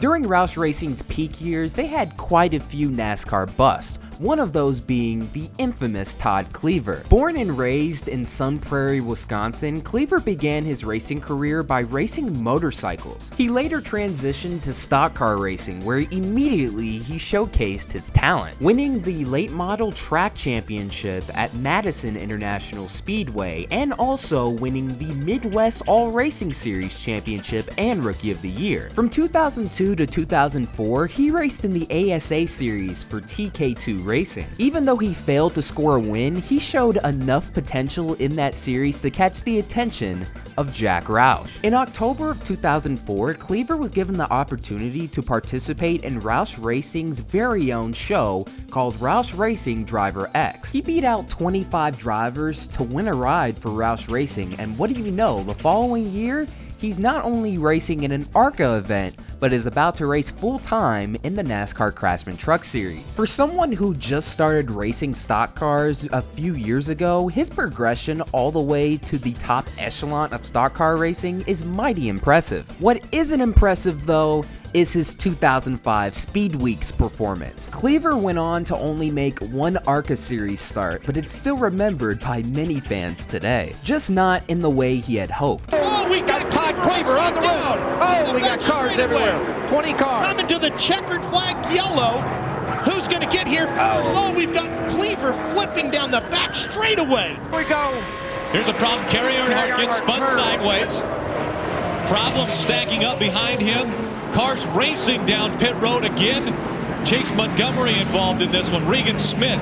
During Roush Racing's peak years, they had quite a few NASCAR busts, one of those being the infamous Todd Kluever. Born and raised in Sun Prairie, Wisconsin, Kluever began his racing career by racing motorcycles. He later transitioned to stock car racing, where immediately he showcased his talent, winning the late model track championship at Madison International Speedway and also winning the Midwest All Racing Series championship and Rookie of the Year. From 2002 to 2004, he raced in the ASA series for TK2 Racing. Even though he failed to score a win, he showed enough potential in that series to catch the attention of Jack Roush. In October of 2004, Kluever was given the opportunity to participate in Roush Racing's very own show called Roush Racing Driver X. He beat out 25 drivers to win a ride for Roush Racing, and what do you know, the following year, he's not only racing in an ARCA event, but is about to race full-time in the NASCAR Craftsman Truck Series. For someone who just started racing stock cars a few years ago, his progression all the way to the top echelon of stock car racing is mighty impressive. What isn't impressive though is his 2005 Speed Weeks performance. Kluever went on to only make one ARCA series start, but it's still remembered by many fans today. Just not in the way he had hoped. Oh, we got Todd Kluever on the road. Oh, we got cars everywhere. 20 cars. Coming to the checkered flag yellow. Who's going to get here first? Oh, we've got Kluever flipping down the back straightaway. Here we go. Here's a problem. Kerry Earnhardt gets spun sideways. Problem stacking up behind him. Cars racing down pit road again. Chase Montgomery involved in this one. Regan Smith,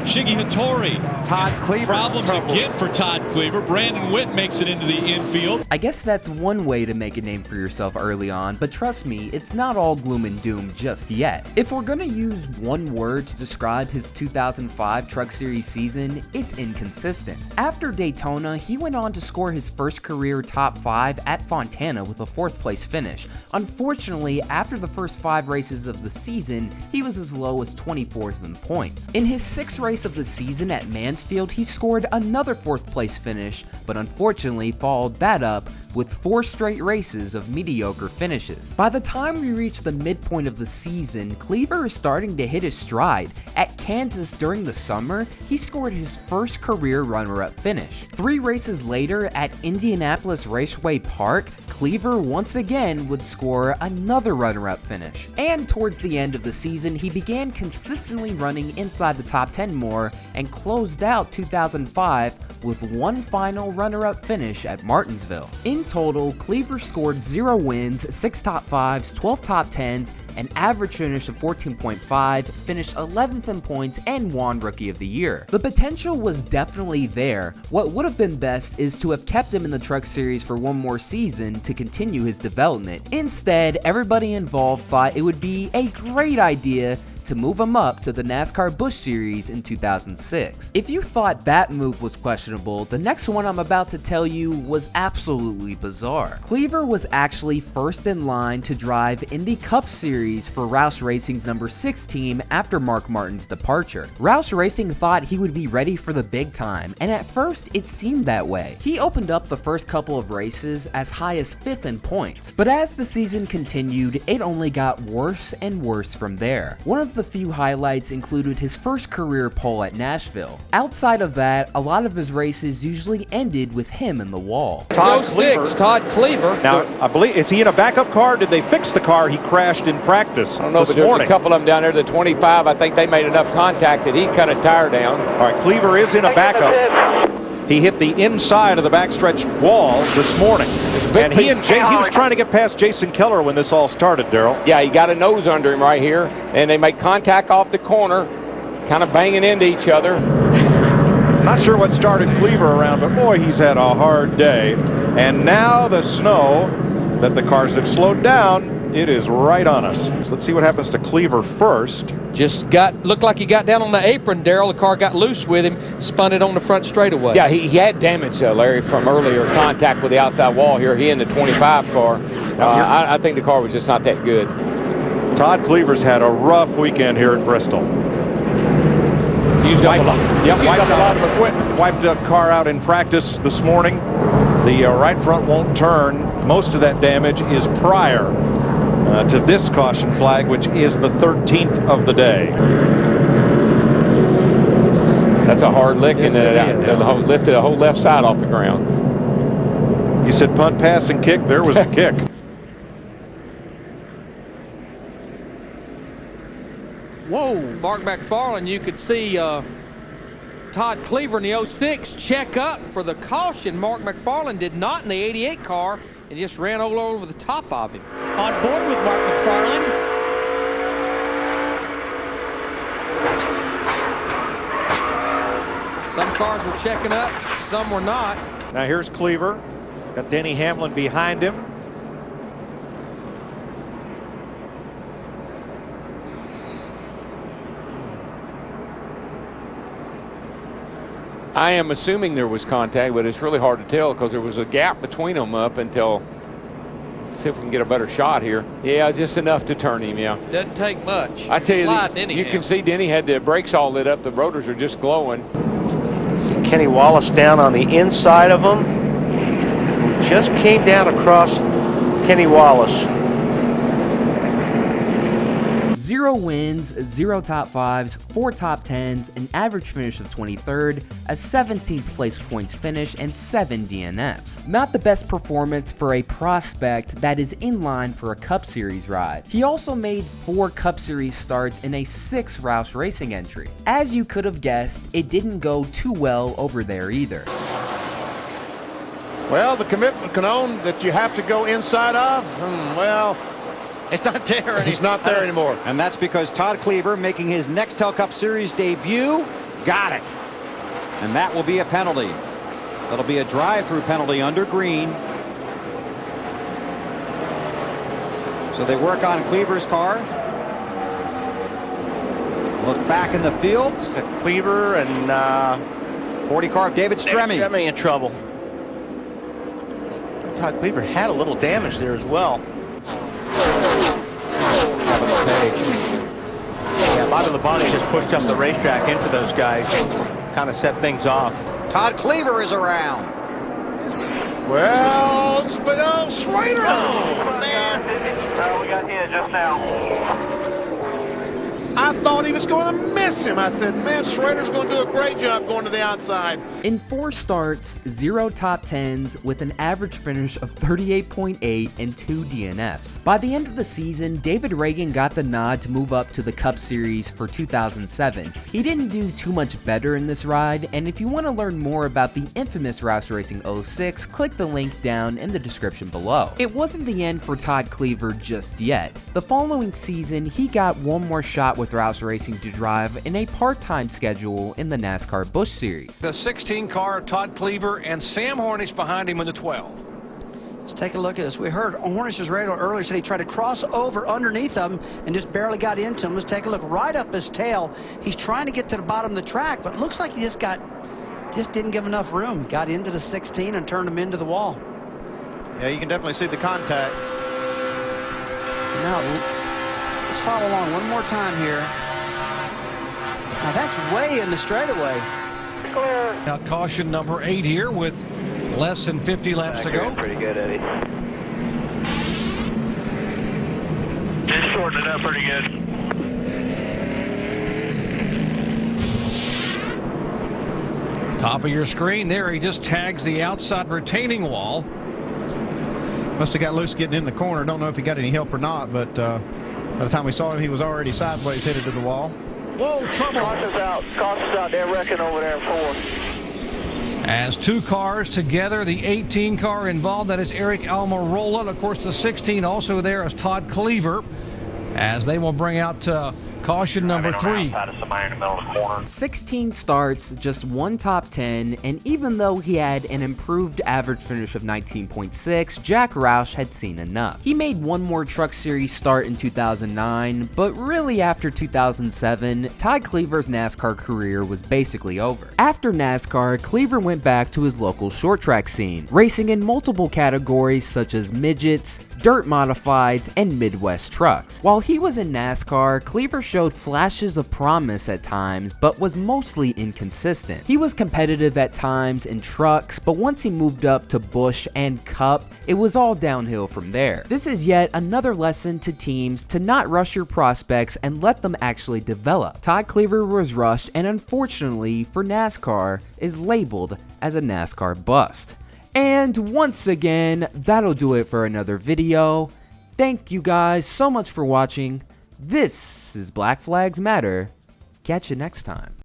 Shiggy Hattori. Todd Kluever. Problems again for Todd Kluever. Brandon Witt makes it into the infield. I guess that's one way to make a name for yourself early on, but trust me, it's not all gloom and doom just yet. If we're gonna use one word to describe his 2005 Truck Series season, it's inconsistent. After Daytona, he went on to score his first career top 5 at Fontana with a 4th place finish. Unfortunately, after the first 5 races of the season, he was as low as 24th in points. In his 6th race of the season at Mansfield, he scored another 4th place finish, but unfortunately followed that up with 4 straight races of mediocre finishes. By the time we reach the midpoint of the season, Kluever is starting to hit his stride. At Kansas during the summer, he scored his first career runner-up finish. 3 races later at Indianapolis Raceway Park, Kluever once again would score another runner-up finish. And towards the end of the season, he began consistently running inside the top 10 more and closed out 2005 with one final runner-up finish at Martinsville. In total, Kluever scored 0 wins, 6 top 5s, 12 top 10s, an average finish of 14.5, finished 11th in points, and won Rookie of the Year. The potential was definitely there. What would have been best is to have kept him in the Truck Series for one more season to continue his development. Instead, everybody involved thought it would be a great idea to move him up to the NASCAR Busch Series in 2006. If you thought that move was questionable, the next one I'm about to tell you was absolutely bizarre. Kluever was actually first in line to drive in the Cup Series for Roush Racing's number 6 team after Mark Martin's departure. Roush Racing thought he would be ready for the big time, and at first it seemed that way. He opened up the first couple of races as high as 5th in points, but as the season continued, it only got worse and worse from there. One of the few highlights included his first career pole at Nashville. Outside of that, a lot of his races usually ended with him in the wall. Todd Kluever. Now, I believe, is he in a backup car? Did they fix the car? He crashed in practice I don't know, but there's a couple of them down there. The 25, I think they made enough contact that he cut a tire down. All right, Kluever is in a backup. He hit the inside of the backstretch wall this morning. And he was trying to get past Jason Keller when this all started, Darrell. Yeah, he got a nose under him right here, and they made contact off the corner, kind of banging into each other. Not sure what started Kluever around, but boy, he's had a hard day. And now the snow that the cars have slowed down, it is right on us. So let's see what happens to Kluever first. Looked like he got down on the apron, Darrell. The car got loose with him, spun it on the front straightaway. Yeah, he had damage, Larry, from earlier contact with the outside wall here. He in the 25 car. I think the car was just not that good. Todd Kluever's had a rough weekend here at Bristol. Used up a lot of equipment. Wiped a car out in practice this morning. The right front won't turn. Most of that damage is prior. to this caution flag, which is the 13th of the day. That's a hard lick, Yes, and lifted the whole left side off the ground. You said punt, pass, and kick. There was a kick. Whoa. Mark McFarland, you could see Todd Kluever in the 06 check up for the caution. Mark McFarland did not in the 88 car and just ran all over the top of him. On board with Mark McFarland. Some cars were checking up, some were not. Now here's Kluever. Got Denny Hamlin behind him. I am assuming there was contact, but it's really hard to tell because there was a gap between them up until. Let's see if we can get a better shot here. Yeah, just enough to turn him, yeah. Doesn't take much. I tell you, you can see Denny had the brakes all lit up. The rotors are just glowing. See Kenny Wallace down on the inside of him. He just came down across Kenny Wallace. 0 wins, 0 top 5s, 4 top 10s, an average finish of 23rd, a 17th place points finish, and 7 DNFs. Not the best performance for a prospect that is in line for a Cup Series ride. He also made 4 Cup Series starts in a 6 Roush Racing entry. As you could have guessed, it didn't go too well over there either. Well, the commitment cone that you have to go inside of, well, it's not there anymore. He's not there anymore. And that's because Todd Kluever, making his Nextel Cup Series debut, got it. And that will be a penalty. That'll be a drive-through penalty under green. So they work on Kluever's car. Look back in the field. Kluever and 40 car of David Stremme. Stremme in trouble. Todd Kluever had a little damage there as well. Yeah, bottom of the body just pushed up the racetrack into those guys, kind of set things off. Todd Kluever is around. Well, it's Schrader. Oh, man. We got hit just now. I thought he was going to miss him. I said, man, Schrader's going to do a great job going to the outside. In 4 starts, 0 top 10s with an average finish of 38.8 and 2 DNFs. By the end of the season, David Ragan got the nod to move up to the Cup Series for 2007. He didn't do too much better in this ride, and if you want to learn more about the infamous Roush Racing 06, click the link down in the description below. It wasn't the end for Todd Kluever just yet. The following season, he got one more shot with Roush Racing to drive in a part-time schedule in the NASCAR Busch Series. The 16 car, Todd Kluever, and Sam Hornish behind him in the 12. Let's take a look at this. We heard Hornish's radio earlier said he tried to cross over underneath them and just barely got into him. Let's take a look right up his tail. He's trying to get to the bottom of the track, but it looks like he just didn't give enough room. Got into the 16 and turned him into the wall. Yeah, you can definitely see the contact. Now, let's follow along one more time here. Now that's way in the straightaway. Now caution number 8 here with less than 50 laps to go. Pretty good, Eddie. Just shortened it up pretty good. Top of your screen there, he just tags the outside retaining wall. Must have got loose getting in the corner. Don't know if he got any help or not, but by the time we saw him, he was already sideways headed to the wall. Whoa, trouble. Caution's out there wrecking over there in 4. As 2 cars together, the 18 car involved, that is Eric Almirola, and of course the 16 also there is Todd Kluever, as they will bring out caution number 3. 16 starts, just 1 top 10, and even though he had an improved average finish of 19.6, Jack Roush had seen enough. He made one more Truck Series start in 2009, but really after 2007, Todd Kluever's NASCAR career was basically over. After NASCAR, Kluever went back to his local short track scene, racing in multiple categories such as midgets, dirt modifieds, and Midwest trucks. While he was in NASCAR, Kluever showed flashes of promise at times, but was mostly inconsistent. He was competitive at times in trucks, but once he moved up to Busch and Cup, it was all downhill from there. This is yet another lesson to teams to not rush your prospects and let them actually develop. Todd Kluever was rushed and unfortunately for NASCAR is labeled as a NASCAR bust. And once again, that'll do it for another video. Thank you guys so much for watching. This is Black Flags Matter. Catch you next time.